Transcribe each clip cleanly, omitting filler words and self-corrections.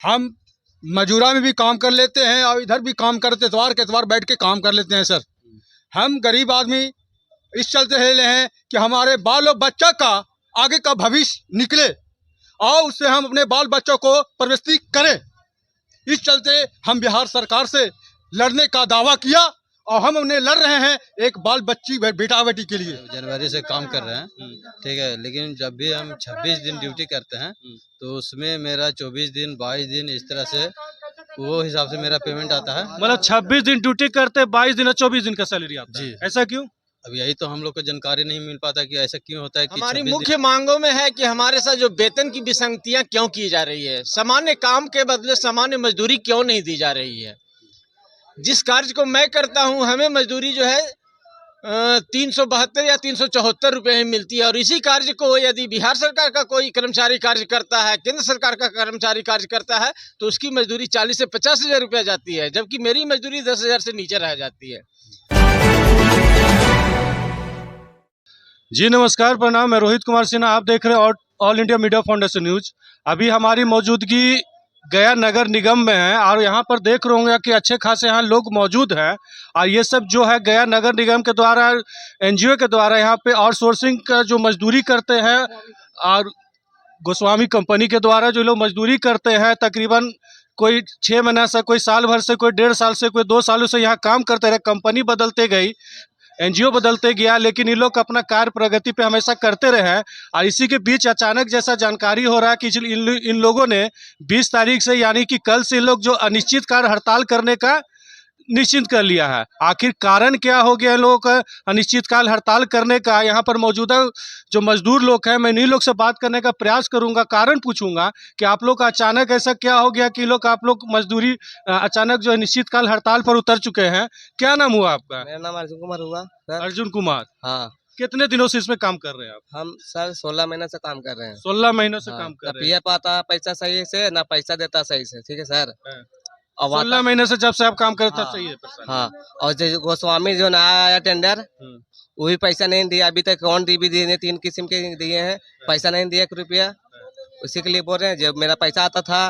हम मजूरा में भी काम कर लेते हैं और इधर भी काम करते, इतवार के इतवार बैठ के काम कर लेते हैं सर। हम गरीब आदमी इस चलते हेले हैं कि हमारे बाल और बच्चा का आगे का भविष्य निकले और उससे हम अपने बाल बच्चों को परवरिश करें। इस चलते हम बिहार सरकार से लड़ने का दावा किया और हम उन्हें लड़ रहे हैं एक बाल बच्ची बेटा बेटी के लिए। जनवरी से काम कर रहे हैं, ठीक है, लेकिन जब भी हम 26 दिन ड्यूटी करते हैं तो उसमें मेरा 24 दिन 22 दिन इस तरह से वो हिसाब से मेरा पेमेंट आता है। मतलब 26 दिन ड्यूटी करते 22 दिन और 24 दिन का सैलरी आता है। जी। ऐसा क्यों? अब यही तो हम लोग को जानकारी नहीं मिल पाता कि ऐसा क्यों होता है कि हमारी 26 मुख्य मांगों में है कि हमारे साथ जो वेतन की विसंगतियां क्यों की जा रही है, सामान्य काम के बदले सामान्य मजदूरी क्यों नहीं दी जा रही है। जिस कार्य को मैं करता हूं हमें मजदूरी जो है 372 या 374 रुपए में मिलती है और इसी कार्य को यदि बिहार सरकार का कोई कर्मचारी कार्य करता है, केंद्र सरकार का कर्मचारी कार्य करता है तो उसकी मजदूरी 40 से 50 हजार रुपया जाती है, जबकि मेरी मजदूरी 10 हजार से नीचे रह जाती है। जी नमस्कार, प्रणाम। मैं रोहित कुमार सिन्हा, आप देख रहे हैं all India media foundation news. अभी हमारी मौजूदगी गया नगर निगम में है और यहाँ पर देख रहे होंगे कि अच्छे खासे यहाँ लोग मौजूद हैं और ये सब जो है गया नगर निगम के द्वारा एनजीओ के द्वारा यहाँ पे आउटसोर्सिंग का जो मजदूरी करते हैं और गोस्वामी कंपनी के द्वारा जो लोग मजदूरी करते हैं तकरीबन कोई 6 महीना से, कोई साल भर से, कोई 1.5 साल से, कोई 2 सालों से यहाँ काम करते रहे। कंपनी बदलते गई, एनजीओ बदलते गया, लेकिन ये लोग अपना कार्य प्रगति पे हमेशा करते रहे हैं। और इसी के बीच अचानक जैसा जानकारी हो रहा है कि इन लोगों ने 20 तारीख से यानी कि कल से इन लोग जो अनिश्चितकाल हड़ताल करने का निश्चित कर लिया है। आखिर कारण क्या हो गया इन लोगों का अनिश्चितकाल हड़ताल करने का? यहाँ पर मौजूदा जो मजदूर लोग हैं, मैं इन्हीं लोग से बात करने का प्रयास करूंगा, कारण पूछूंगा कि आप लोग का अचानक ऐसा क्या हो गया कि आप लोग मजदूरी अचानक जो है निश्चितकाल हड़ताल पर उतर चुके हैं। क्या नाम हुआ आपका? मेरा नाम अर्जुन कुमार हुआ सर। अर्जुन कुमार। हाँ, कितने दिनों से इसमें काम कर रहे हैं आप? हम सर 16 महीने से काम कर रहे हैं। 16 महीनों से हाँ, काम कर ना रहे हैं। पीएफ आता है पैसा सही से, ना पैसा देता सही से, ठीक है सर। हाँ। अब 16 महीने से जब से आप काम करते हाँ, सही है पैसा? हाँ, और जो गोस्वामी जो नया आया टेंडर वो भी पैसा नहीं दिया अभी तक। कौन डी भी दिए, 3 किस्म के दिए हैं, पैसा नहीं दिया 1 रुपया। उसी के लिए बोल रहे हैं, जब मेरा पैसा आता था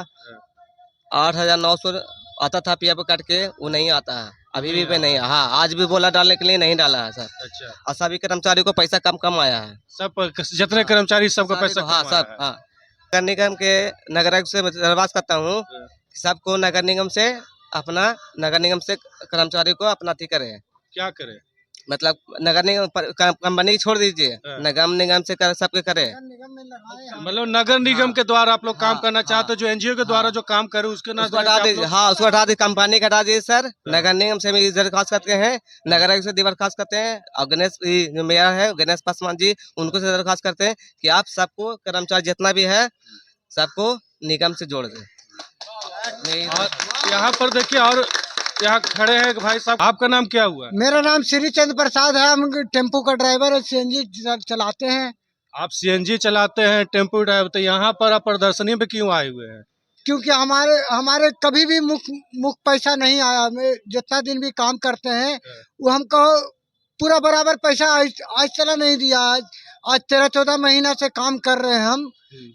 8,900 आता था पीएफ काट के, वो नहीं आता है अभी भी नहीं। हाँ, आज भी बोला डालने के लिए, नहीं डाला है सर। अच्छा, और सभी कर्मचारी को पैसा कम आया है। सब जितने कर्मचारी सबका पैसा हाँ कम आया सब। है। हाँ, नगर निगम के नगर आयुक्त से दरख्वास्त करता हूँ सबको नगर निगम से अपना नगर निगम से कर्मचारी को अपना अथी करे, क्या करे? मतलब नगर निगम कंपनी छोड़ दीजिए, नगर निगम से सबके करे। मतलब नगर निगम के द्वारा आप लोग काम करना चाहते हो, जो एनजीओ के द्वारा जो काम करे उसके ना उसको हटा दीजिए। हाँ, उसको हटा दीजिए, कंपनी का हटा दीजिए सर। नगर निगम से भी दरख्वास्त करते हैं, नगर आयुक्त से दरख्वास्त करते हैं और गणेश जो मेयर है गणेश पासवान जी, उनको से दरख्वास्त करते हैं कि आप सबको कर्मचारी जितना भी है सबको निगम से जोड़ दें। और यहाँ पर देखिए, और यहाँ खड़े हैं भाई साहब, आपका नाम क्या हुआ? मेरा नाम श्री चंद्र प्रसाद है। हम टेम्पो का ड्राइवर और सीएनजी चलाते हैं। आप सीएनजी चलाते हैं, टेम्पो ड्राइवर, तो यहाँ पर आप प्रदर्शनी में क्यों आए हुए हैं? क्योंकि हमारे कभी भी मुख पैसा नहीं आया। जितना दिन भी काम करते हैं वो हमको पूरा बराबर पैसा आज चला नहीं दिया। आज 13-14 महीना से काम कर रहे हैं हम,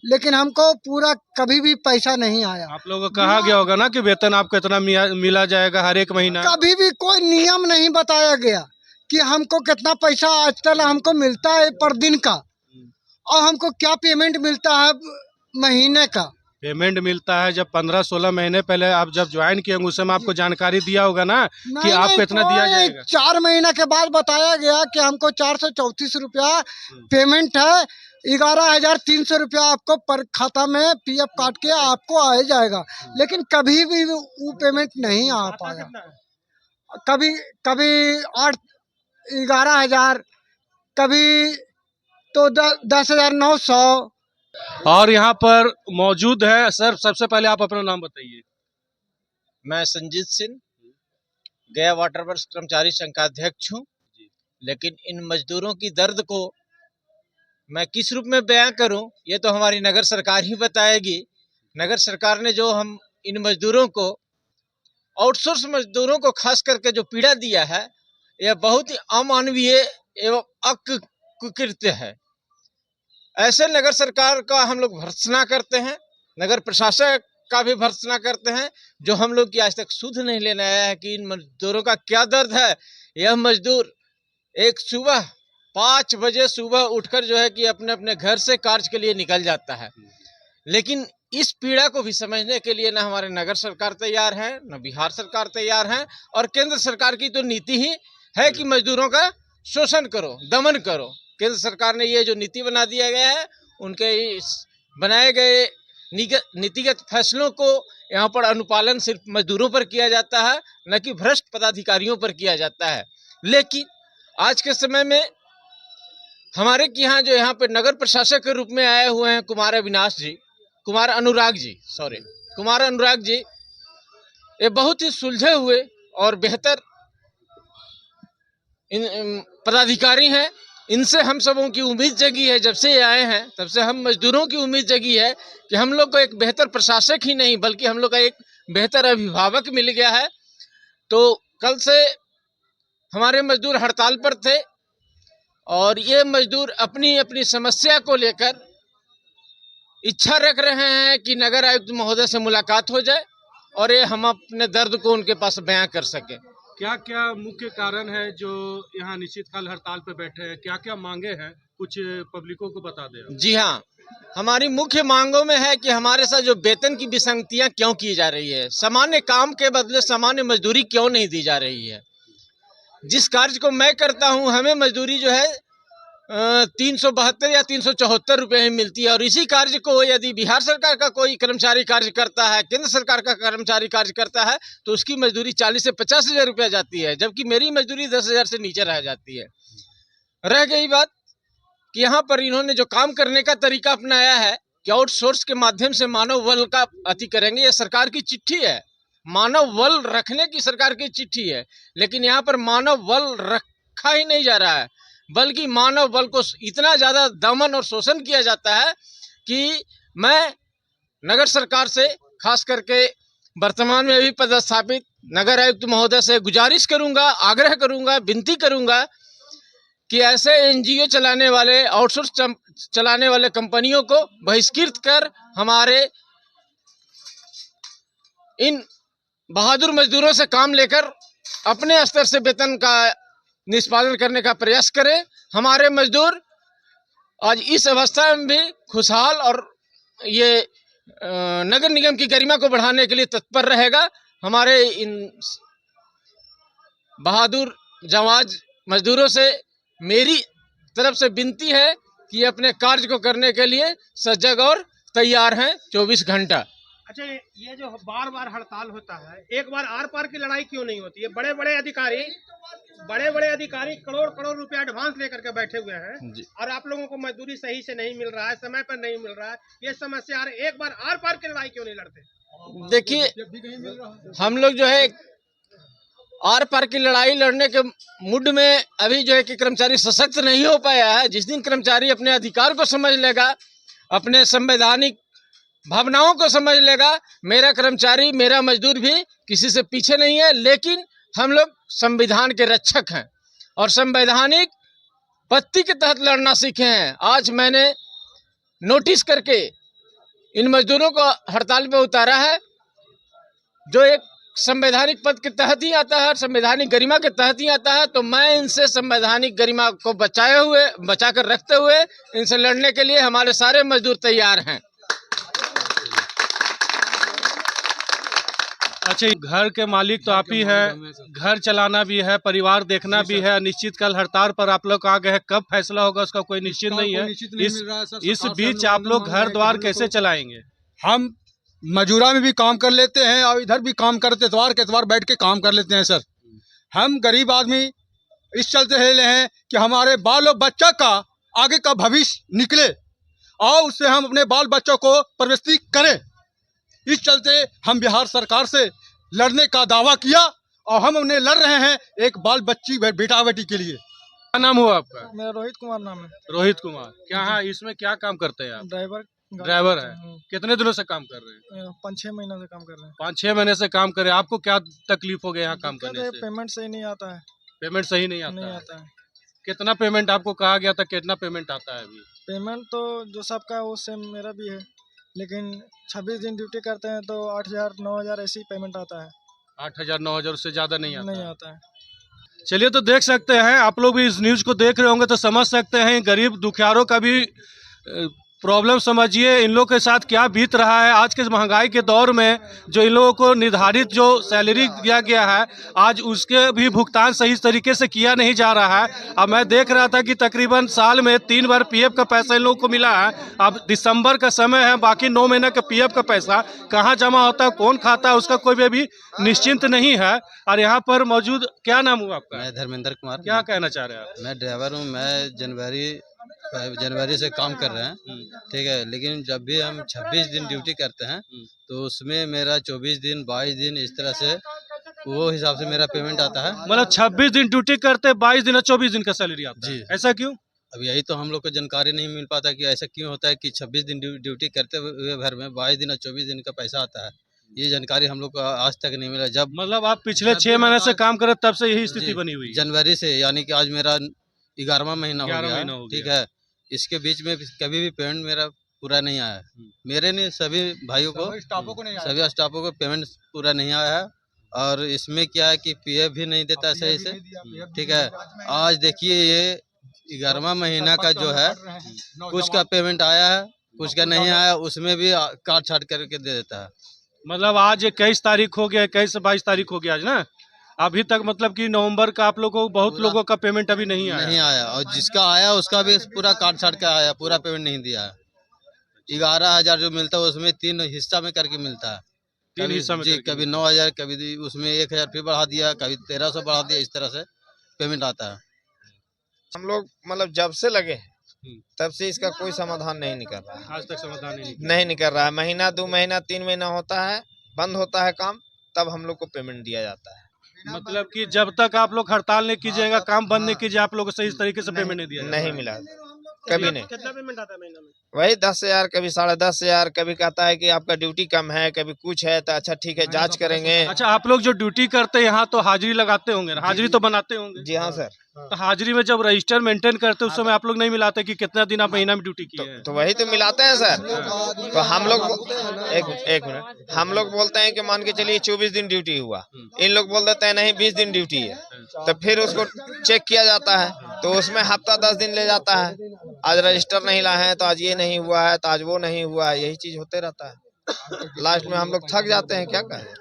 लेकिन हमको पूरा कभी भी पैसा नहीं आया। आप लोगों को कहा गया होगा ना कि वेतन आपको इतना मिला जाएगा हर एक महीना? कभी भी कोई नियम नहीं बताया गया कि हमको कितना पैसा आज तक हमको मिलता है पर दिन का और हमको क्या पेमेंट मिलता है महीने का। पेमेंट मिलता है जब 15-16 महीने पहले आप जब ज्वाइन किए होंगे उस समय आपको जानकारी दिया होगा ना कि आपको इतना दिया जाएगा। 4 महीना के बाद बताया गया कि हमको 434 रुपया पेमेंट है, 11,300 रुपया आपको पर खाता में पीएफ काट के आपको आ जाएगा, लेकिन कभी भी वो पेमेंट नहीं आ पाया। कभी 11,000, कभी तो 10,900। और यहाँ पर मौजूद है सर, सबसे पहले आप अपना नाम बताइए। मैं संजीत सिंह, गया वाटर वर्क्स कर्मचारी संघ का अध्यक्ष हूँ। लेकिन इन मजदूरों की दर्द को मैं किस रूप में बयां करूं, ये तो हमारी नगर सरकार ही बताएगी। नगर सरकार ने जो हम इन मजदूरों को, आउटसोर्स मजदूरों को खास करके जो पीड़ा दिया है, यह बहुत ही अमानवीय एवं अकृत्य है। ऐसे नगर सरकार का हम लोग भर्त्सना करते हैं। नगर प्रशासक का भी भर्त्सना करते हैं, जो हम लोग की आज तक सुध नहीं लेने आया है कि इन मजदूरों का क्या दर्द है। यह मजदूर एक सुबह 5 बजे सुबह उठकर जो है कि अपने अपने घर से कार्य के लिए निकल जाता है, लेकिन इस पीड़ा को भी समझने के लिए न हमारे नगर सरकार तैयार है, न बिहार सरकार तैयार है, और केंद्र सरकार की तो नीति ही है कि मजदूरों का शोषण करो, दमन करो। केंद्र सरकार ने ये जो नीति बना दिया गया है, उनके इस बनाए गए नीतिगत फैसलों को यहाँ पर अनुपालन सिर्फ मजदूरों पर किया जाता है, न कि भ्रष्ट पदाधिकारियों पर किया जाता है। लेकिन आज के समय में हमारे यहाँ जो यहाँ पे नगर प्रशासक के रूप में आए हुए हैं कुमार अनुराग जी, ये बहुत ही सुलझे हुए और बेहतर पदाधिकारी हैं। इनसे हम सबों की उम्मीद जगी है, जब से ये आए हैं तब से हम मजदूरों की उम्मीद जगी है कि हम लोग को एक बेहतर प्रशासक ही नहीं बल्कि हम लोग का एक बेहतर अभिभावक मिल गया है। तो कल से हमारे मजदूर हड़ताल पर थे और ये मजदूर अपनी अपनी समस्या को लेकर इच्छा रख रहे हैं कि नगर आयुक्त महोदय से मुलाकात हो जाए और ये हम अपने दर्द को उनके पास बयां कर सकें। क्या क्या मुख्य कारण है जो यहाँ अनिश्चितकाल हड़ताल पे बैठे हैं? क्या क्या मांगे हैं? कुछ पब्लिकों को बता दें आप। जी हाँ, हमारी मुख्य मांगों में है कि हमारे साथ जो वेतन की विसंगतियां क्यों की जा रही है, सामान्य काम के बदले सामान्य मजदूरी क्यों नहीं दी जा रही है। जिस कार्य को मैं करता हूं हमें मजदूरी जो है 372 या 374 रुपये ही मिलती है, और इसी कार्य को यदि बिहार सरकार का कोई कर्मचारी कार्य करता है, केंद्र सरकार का कर्मचारी कार्य करता है, तो उसकी मजदूरी 40 से 50 हज़ार रुपया जाती है, जबकि मेरी मजदूरी 10,000 से नीचे रह जाती है। रह गई बात कि यहाँ पर इन्होंने जो काम करने का तरीका अपनाया है कि आउटसोर्स के माध्यम से मानव बल का अति करेंगे, यह सरकार की चिट्ठी है, मानव बल रखने की सरकार की चिट्ठी है, लेकिन यहाँ पर मानव बल रखा ही नहीं जा रहा है, बल्कि मानव बल को इतना ज़्यादा दमन और शोषण किया जाता है कि मैं नगर सरकार से खास करके वर्तमान में भी पदस्थापित नगर आयुक्त महोदय से गुजारिश करूंगा, आग्रह करूंगा, विनती करूंगा कि ऐसे एनजीओ चलाने वाले, आउटसोर्स चलाने वाले कंपनियों को बहिष्कृत कर हमारे इन बहादुर मजदूरों से काम लेकर अपने स्तर से वेतन का निष्पादन करने का प्रयास करें। हमारे मजदूर आज इस अवस्था में भी खुशहाल और ये नगर निगम की गरिमा को बढ़ाने के लिए तत्पर रहेगा। हमारे इन बहादुर जांबाज मजदूरों से मेरी तरफ से विनती है कि अपने कार्य को करने के लिए सजग और तैयार हैं 24 घंटा। अच्छा, ये जो बार बार हड़ताल होता है, एक बार आर पार की लड़ाई क्यों नहीं होती है? बड़े बड़े अधिकारी करोड़ रुपया एडवांस लेकर के बैठे हुए हैं और आप लोगों को मजदूरी सही से नहीं मिल रहा है, समय पर नहीं मिल रहा है, ये समस्या आ रही है। एक बार आर पार की लड़ाई क्यों नहीं लड़ते? देखिए, हम लोग जो है आर पार की लड़ाई लड़ने के मूड में अभी जो है कि कर्मचारी सशक्त नहीं हो पाया है। जिस दिन कर्मचारी अपने अधिकार को समझ लेगा, अपने संवैधानिक भावनाओं को समझ लेगा, मेरा कर्मचारी, मेरा मजदूर भी किसी से पीछे नहीं है। लेकिन हम लोग संविधान के रक्षक हैं और संवैधानिक पत्ती के तहत लड़ना सीखे हैं। आज मैंने नोटिस करके इन मजदूरों को हड़ताल पे उतारा है, जो एक संवैधानिक पद के तहत ही आता है, संवैधानिक गरिमा के तहत ही आता है। तो मैं इनसे संवैधानिक गरिमा को बचा कर रखते हुए इनसे लड़ने के लिए हमारे सारे मजदूर तैयार हैं। अच्छा, घर के मालिक तो आप ही हैं, घर चलाना भी है, परिवार देखना भी है। अनिश्चितकाल हड़ताल पर आप लोग आ गए हैं, कब फैसला होगा उसका कोई निश्चित नहीं है। इस बीच आप लोग घर द्वार कैसे चलाएंगे? हम मजूरा में भी काम कर लेते हैं और इधर भी काम करते, इतवार के इतवार बैठ के काम कर लेते हैं सर। हम गरीब आदमी इस चलते हेले हैं कि हमारे बाल और बच्चा का आगे का भविष्य निकले और उससे हम अपने बाल बच्चों को परवरिश करें। इस चलते हम बिहार सरकार से लड़ने का दावा किया और हम उन्हें लड़ रहे हैं एक बाल बच्ची बेटा बेटी के लिए। क्या नाम हुआ आपका? मेरा रोहित कुमार नाम है। रोहित कुमार, क्या है इसमें क्या काम करते हैं आप? ड्राइवर है। कितने दिनों से काम कर रहे हैं? 5-6 महीने से काम कर रहे हैं। 5-6 महीने से काम कर रहे हैं। आपको क्या तकलीफ हो गया यहाँ काम करने से? पेमेंट सही नहीं आता है। पेमेंट सही नहीं आता है। कितना पेमेंट आपको कहा गया था, कितना पेमेंट आता है अभी? पेमेंट तो जो सबका है वो सेम मेरा भी है। लेकिन 26 दिन ड्यूटी करते हैं तो 8,000 9,000 ऐसी पेमेंट आता है, 8,000 9,000 उससे ज़्यादा नहीं आता नहीं है। आता है। चलिए, तो देख सकते हैं आप लोग भी इस न्यूज़ को देख रहे होंगे तो समझ सकते हैं गरीब दुखियारों का भी प्रॉब्लम समझिए, इन लोगों के साथ क्या बीत रहा है आज के महंगाई के दौर में। जो इन लोगों को निर्धारित जो सैलरी दिया गया है आज उसके भी भुगतान सही तरीके से किया नहीं जा रहा है। अब मैं देख रहा था कि तकरीबन साल में 3 बार पीएफ का पैसा इन लोगों को मिला है। अब दिसंबर का समय है, बाकी 9 महीने का पीएफ का पैसा कहाँ जमा होता है, कौन खाता है, उसका कोई भी अभी निश्चिंत नहीं है। और यहाँ पर मौजूद, क्या नाम हुआ आपका? मैं धर्मेंद्र कुमार। क्या कहना चाह रहे हैं आप? मैं ड्राइवर हूँ। मैं जनवरी से काम कर रहे हैं, ठीक है। लेकिन जब भी हम 26 दिन ड्यूटी करते हैं तो उसमें मेरा 24 दिन 22 दिन इस तरह से वो हिसाब से मेरा पेमेंट आता है। मतलब 26 दिन ड्यूटी करते 22 दिन और 24 दिन का सैलरी आता है। जी। ऐसा क्यों? अब यही तो हम लोग को जानकारी नहीं मिल पाता कि ऐसा क्यों होता है कि 26 दिन ड्यूटी करते हुए भर में 22 दिन और 24 दिन का पैसा आता है। ये जानकारी हम लोग को आज तक नहीं मिला। जब मतलब आप पिछले 6 महीने से काम कर रहे तब से यही स्थिति जी, बनी हुई है। जनवरी से, यानी कि आज मेरा 11वां महीना हो 11वां गया महीना है, हो ठीक गया। है। इसके बीच में कभी भी पेमेंट मेरा पूरा नहीं आया है। मेरे नहीं, सभी भाइयों को, सभी स्टाफों को पेमेंट पूरा नहीं आया है। और इसमें क्या है कि पीएफ भी नहीं देता है सही से, ठीक है। आज देखिए ये 11वां महीना का जो है कुछ का पेमेंट आया है, कुछ का नहीं आया, उसमें भी काट छाट करके दे देता है। मतलब आज 21 तारीख हो गया, 21 से 22 तारीख हो गया आज ना। अभी तक मतलब कि नवंबर का आप लोगों को बहुत लोगों का पेमेंट अभी नहीं आया। नहीं आया, और जिसका आया उसका भी पूरा काट छाट के आया, पूरा पेमेंट नहीं दिया है। 11,000 जो मिलता है उसमें 3 हिस्सा में करके मिलता है। 3 हिस्सा में जी, करके कभी 9,000, कभी उसमें 1,000 फिर बढ़ा दिया, कभी 1,300 बढ़ा दिया, इस तरह से पेमेंट आता है। हम लोग मतलब जब से लगे हैं, तब से इसका कोई समाधान नहीं निकल रहा है। आज तक समाधान नहीं निकल रहा है। महीना 2 महीना 3 महीना होता है, बंद होता है काम, तब हम लोग को पेमेंट दिया जाता है। मतलब कि जब तक आप लोग हड़ताल नहीं कीजिएगा, काम बंद नहीं कीजिए, आप लोग को सही तरीके से पेमेंट नहीं दिया जाएगा। नहीं मिला, कभी नहीं। कितना पेमेंट आता है महीना में? वही 10,000, कभी 10,500, कभी कहता है कि आपका ड्यूटी कम है, कभी कुछ है, तो अच्छा ठीक है जांच करेंगे। अच्छा, आप लोग जो ड्यूटी करते हैं यहाँ तो हाजिरी लगाते होंगे ना? हाजिरी तो बनाते होंगे। जी हाँ सर। तो हाजिरी में जब रजिस्टर मेंटेन करते हैं उस समय आप लोग नहीं मिलाते कि कितना दिन आप महीना में ड्यूटी किए हैं? तो वही तो मिलाते हैं सर। तो हम लोग एक मिनट, हम लोग बोलते हैं कि मान के चलिए 24 दिन ड्यूटी हुआ, इन लोग बोल देते हैं नहीं 20 दिन ड्यूटी है, तो फिर उसको चेक किया जाता है तो उसमें हफ्ता 10 दिन ले जाता है। आज रजिस्टर नहीं लाए हैं तो आज ये नहीं हुआ है, तो आज वो नहीं हुआ है, यही चीज होते रहता है। लास्ट में हम लोग थक जाते हैं, क्या कहें।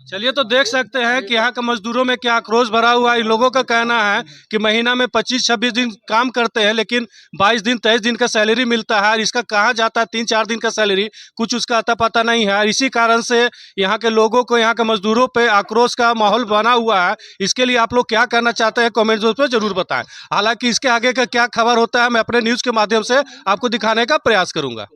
चलिए, तो देख सकते हैं कि यहाँ के मजदूरों में क्या आक्रोश भरा हुआ है। इन लोगों का कहना है कि महीना में 25-26 दिन काम करते हैं लेकिन 22 दिन 23 दिन का सैलरी मिलता है। और इसका कहाँ जाता है 3-4 दिन का सैलरी, कुछ उसका अता पता नहीं है। और इसी कारण से यहाँ के लोगों को, यहाँ के मजदूरों पे आक्रोश का माहौल बना हुआ है। इसके लिए आप लोग क्या करना चाहते हैं कॉमेंट बॉक्स में जरूर बताएं। हालांकि इसके आगे का क्या खबर होता है मैं अपने न्यूज़ के माध्यम से आपको दिखाने का प्रयास करूँगा।